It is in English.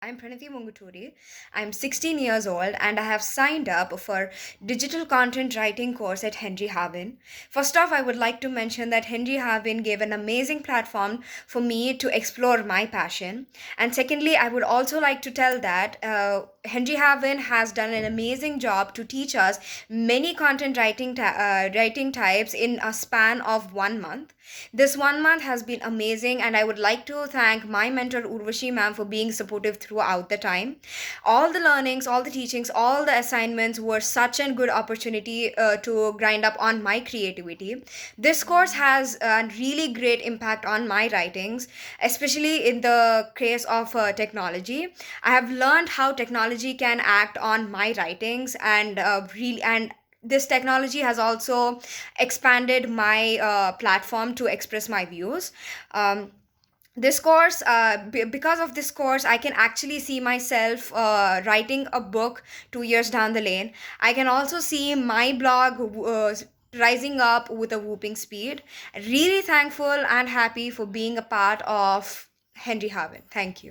I'm Pranati Munguturi. I'm 16 years old and I have signed up for digital content writing course at Henry Harvin. First off, I would like to mention that Henry Harvin gave an amazing platform for me to explore my passion. And secondly, I would also like to tell that Henry Harvin has done an amazing job to teach us many content writing types in a span of 1 month. This 1 month has been amazing, and I would like to thank my mentor Urvashi ma'am for being supportive throughout the time. All the learnings, all the teachings, all the assignments were such a good opportunity to grind up on my creativity. This course has a really great impact on my writings, especially in the case of technology. I have learned how technology can act on my writings, and this technology has also expanded my platform to express my views. Because of this course, I can actually see myself writing a book 2 years down the lane. I can also see my blog rising up with a whooping speed. Really thankful and happy for being a part of Henry Harvin. Thank you.